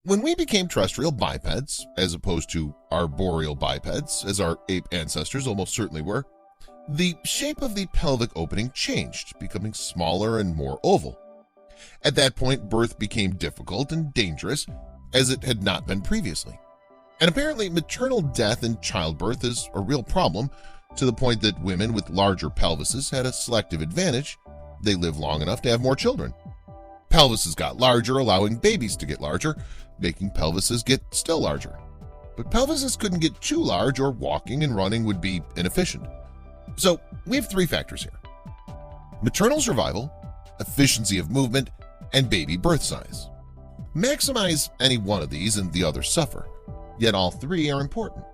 When we became terrestrial bipeds, as opposed to arboreal bipeds, as our ape ancestors almost certainly were, the shape of the pelvic opening changed, becoming smaller and more oval. At that point, birth became difficult and dangerous, as it had not been previously. And apparently, maternal death in childbirth is a real problem, to the point that women with larger pelvises had a selective advantage. They lived long enough to have more children. Pelvises got larger, allowing babies to get larger, making pelvises get still larger. But pelvises couldn't get too large, or walking and running would be inefficient. So we have three factors here: maternal survival, efficiency of movement, and baby birth size. Maximize any one of these and the others suffer, yet all three are important.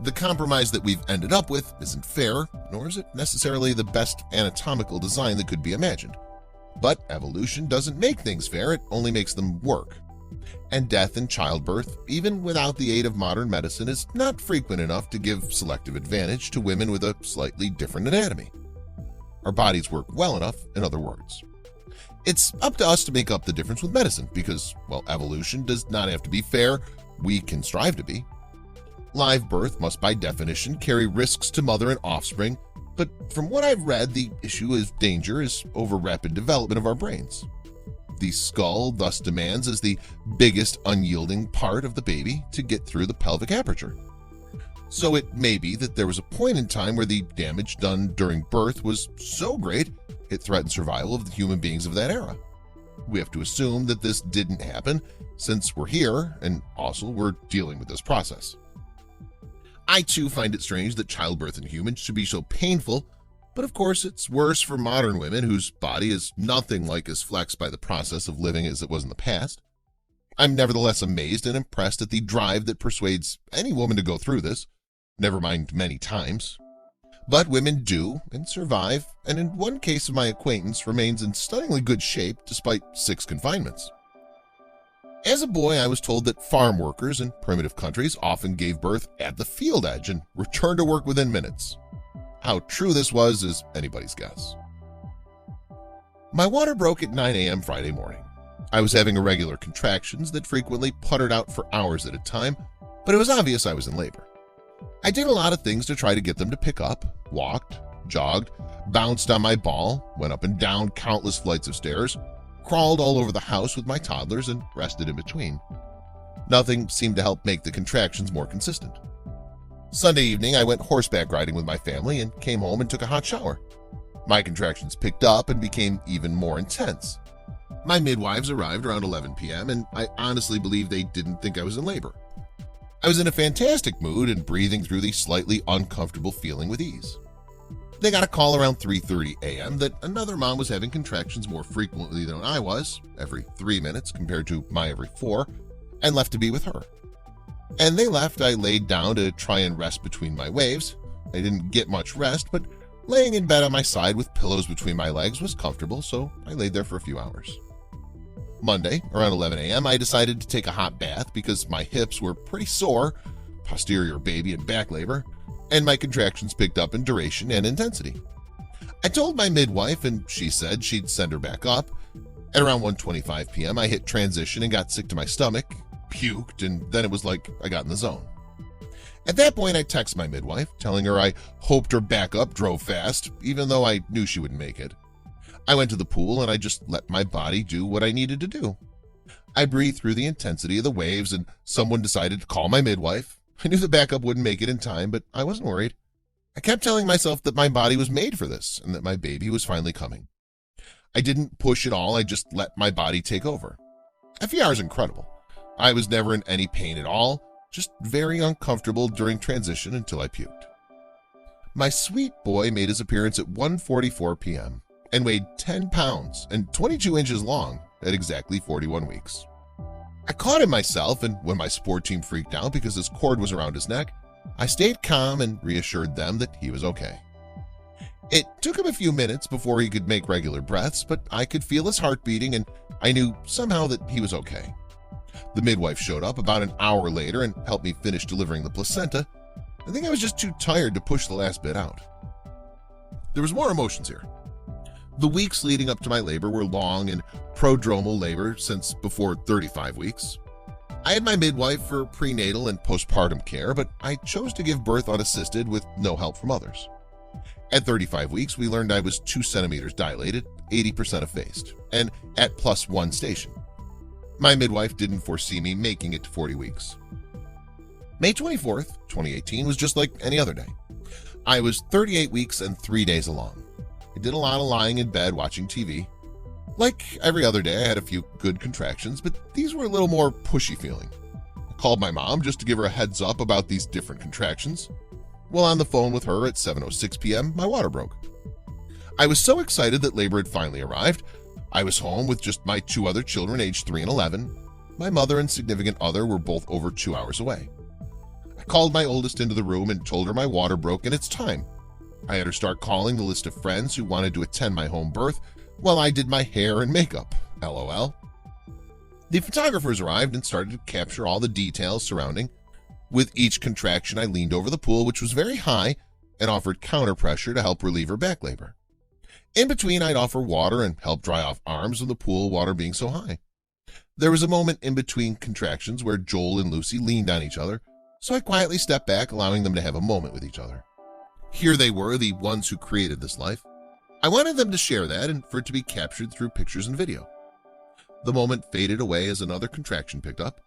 The compromise that we've ended up with isn't fair, nor is it necessarily the best anatomical design that could be imagined. But evolution doesn't make things fair, it only makes them work. And death in childbirth, even without the aid of modern medicine, is not frequent enough to give selective advantage to women with a slightly different anatomy. Our bodies work well enough, in other words. It's up to us to make up the difference with medicine because, well, evolution does not have to be fair, we can strive to be. Live birth must by definition carry risks to mother and offspring, but from what I've read, the issue of danger is over rapid development of our brains. The skull thus demands as the biggest unyielding part of the baby to get through the pelvic aperture. So it may be that there was a point in time where the damage done during birth was so great it threatened survival of the human beings of that era. We have to assume that this didn't happen since we're here and also we're dealing with this process. I too find it strange that childbirth in humans should be so painful, but of course it's worse for modern women whose body is nothing like as flexed by the process of living as it was in the past. I'm nevertheless amazed and impressed at the drive that persuades any woman to go through this, never mind many times. But women do and survive, and in one case of my acquaintance remains in stunningly good shape despite 6 confinements. As a boy, I was told that farm workers in primitive countries often gave birth at the field edge and returned to work within minutes. How true this was is anybody's guess. My water broke at 9 a.m. Friday morning. I was having irregular contractions that frequently puttered out for hours at a time, but it was obvious I was in labor. I did a lot of things to try to get them to pick up, walked, jogged, bounced on my ball, went up and down countless flights of stairs, crawled all over the house with my toddlers, and rested in between. Nothing seemed to help make the contractions more consistent. Sunday evening, I went horseback riding with my family and came home and took a hot shower. My contractions picked up and became even more intense. My midwives arrived around 11 p.m., and I honestly believe they didn't think I was in labor. I was in a fantastic mood and breathing through the slightly uncomfortable feeling with ease. They got a call around 3:30 a.m. that another mom was having contractions more frequently than I was, every 3 minutes compared to my every 4, and left to be with her. And they left. I laid down to try and rest between my waves. I didn't get much rest, but laying in bed on my side with pillows between my legs was comfortable, so I laid there for a few hours. Monday, around 11 a.m., I decided to take a hot bath because my hips were pretty sore, posterior baby and back labor, and my contractions picked up in duration and intensity. I told my midwife, and she said she'd send her back up. At around 1:25 p.m., I hit transition and got sick to my stomach, puked, and then it was like I got in the zone. At that point, I texted my midwife, telling her I hoped her backup drove fast, even though I knew she wouldn't make it. I went to the pool and I just let my body do what I needed to do. I breathed through the intensity of the waves and someone decided to call my midwife. I knew the backup wouldn't make it in time, but I wasn't worried. I kept telling myself that my body was made for this and that my baby was finally coming. I didn't push at all, I just let my body take over. FER is incredible. I was never in any pain at all, just very uncomfortable during transition until I puked. My sweet boy made his appearance at 1:44 p.m. and weighed 10 pounds and 22 inches long at exactly 41 weeks. I caught him myself, and when my sport team freaked out because his cord was around his neck, I stayed calm and reassured them that he was okay. It took him a few minutes before he could make regular breaths, but I could feel his heart beating and I knew somehow that he was okay. The midwife showed up about an hour later and helped me finish delivering the placenta. I think I was just too tired to push the last bit out. There was more emotions here. The weeks leading up to my labor were long and prodromal labor since before 35 weeks. I had my midwife for prenatal and postpartum care, but I chose to give birth unassisted with no help from others. At 35 weeks, we learned I was 2 centimeters dilated, 80% effaced, and at +1 station. My midwife didn't foresee me making it to 40 weeks. May 24th, 2018 was just like any other day. I was 38 weeks and 3 days along. I did a lot of lying in bed watching TV. Like every other day, I had a few good contractions, but these were a little more pushy feeling. I called my mom just to give her a heads up about these different contractions. While on the phone with her at 7:06 p.m., my water broke. I was so excited that labor had finally arrived. I was home with just my 2 other children aged 3 and 11. My mother and significant other were both over 2 hours away. I called my oldest into the room and told her my water broke and it's time. I had her start calling the list of friends who wanted to attend my home birth while I did my hair and makeup. LOL. The photographers arrived and started to capture all the details surrounding. With each contraction, I leaned over the pool, which was very high, and offered counter pressure to help relieve her back labor. In between, I'd offer water and help dry off arms with the pool water being so high. There was a moment in between contractions where Joel and Lucy leaned on each other, so I quietly stepped back, allowing them to have a moment with each other. Here they were, the ones who created this life. I wanted them to share that and for it to be captured through pictures and video. The moment faded away as another contraction picked up.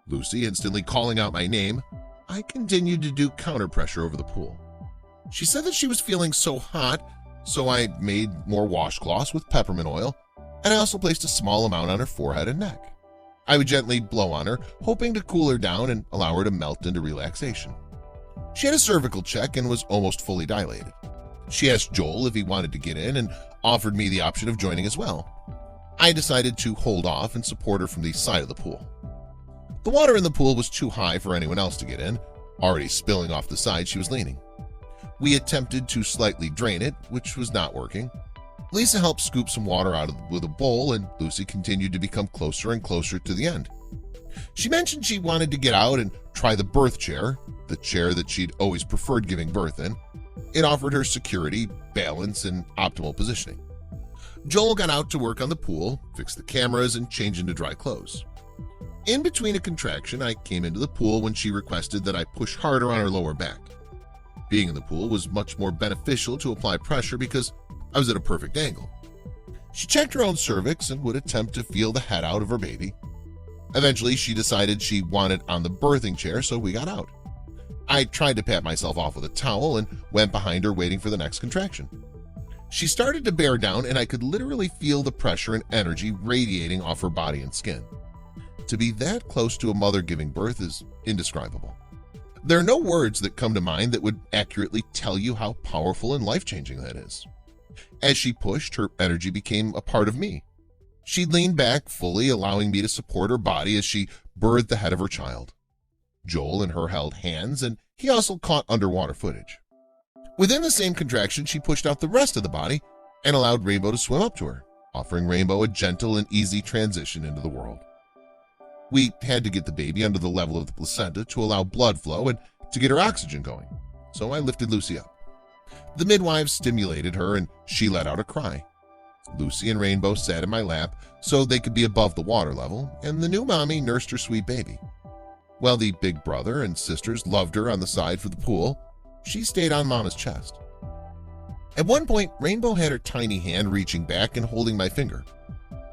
Lucy instantly calling out my name, I continued to do counter pressure over the pool. She said that she was feeling so hot, so I made more washcloths with peppermint oil, and I also placed a small amount on her forehead and neck. I would gently blow on her, hoping to cool her down and allow her to melt into relaxation. She had a cervical check and was almost fully dilated. She asked Joel if he wanted to get in and offered me the option of joining as well. I decided to hold off and support her from the side of the pool. The water in the pool was too high for anyone else to get in, already spilling off the side she was leaning. We attempted to slightly drain it, which was not working. Lisa helped scoop some water out with a bowl, and Lucy continued to become closer and closer to the end. She mentioned she wanted to get out and try the birth chair, the chair that she'd always preferred giving birth in. It offered her security, balance, and optimal positioning. Joel got out to work on the pool, fix the cameras, and change into dry clothes. In between a contraction, I came into the pool when she requested that I push harder on her lower back. Being in the pool was much more beneficial to apply pressure because I was at a perfect angle. She checked her own cervix and would attempt to feel the head out of her baby. Eventually, she decided she wanted on the birthing chair, so we got out. I tried to pat myself off with a towel and went behind her waiting for the next contraction. She started to bear down, and I could literally feel the pressure and energy radiating off her body and skin. To be that close to a mother giving birth is indescribable. There are no words that come to mind that would accurately tell you how powerful and life-changing that is. As she pushed, her energy became a part of me. She leaned back fully, allowing me to support her body as she birthed the head of her child. Joel and her held hands, and he also caught underwater footage. Within the same contraction, she pushed out the rest of the body and allowed Rainbow to swim up to her, offering Rainbow a gentle and easy transition into the world. We had to get the baby under the level of the placenta to allow blood flow and to get her oxygen going, so I lifted Lucy up. The midwives stimulated her and she let out a cry. Lucy and Rainbow sat in my lap so they could be above the water level, and the new mommy nursed her sweet baby. While the big brother and sisters loved her on the side for the pool, she stayed on Mama's chest. At one point, Rainbow had her tiny hand reaching back and holding my finger.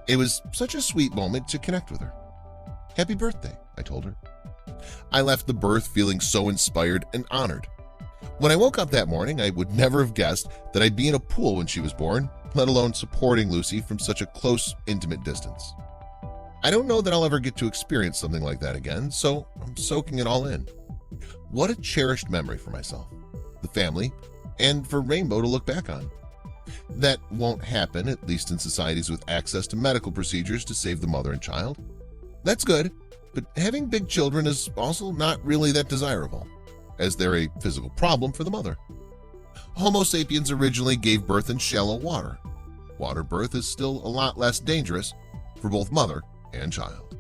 It was such a sweet moment to connect with her. Happy birthday, I told her. I left the birth feeling so inspired and honored. When I woke up that morning, I would never have guessed that I'd be in a pool when she was born, let alone supporting Lucy from such a close, intimate distance. I don't know that I'll ever get to experience something like that again, so I'm soaking it all in. What a cherished memory for myself, the family, and for Rainbow to look back on. That won't happen, at least in societies with access to medical procedures to save the mother and child. That's good, but having big children is also not really that desirable, as they're a physical problem for the mother. Homo sapiens originally gave birth in shallow water. Water birth is still a lot less dangerous for both mother and child.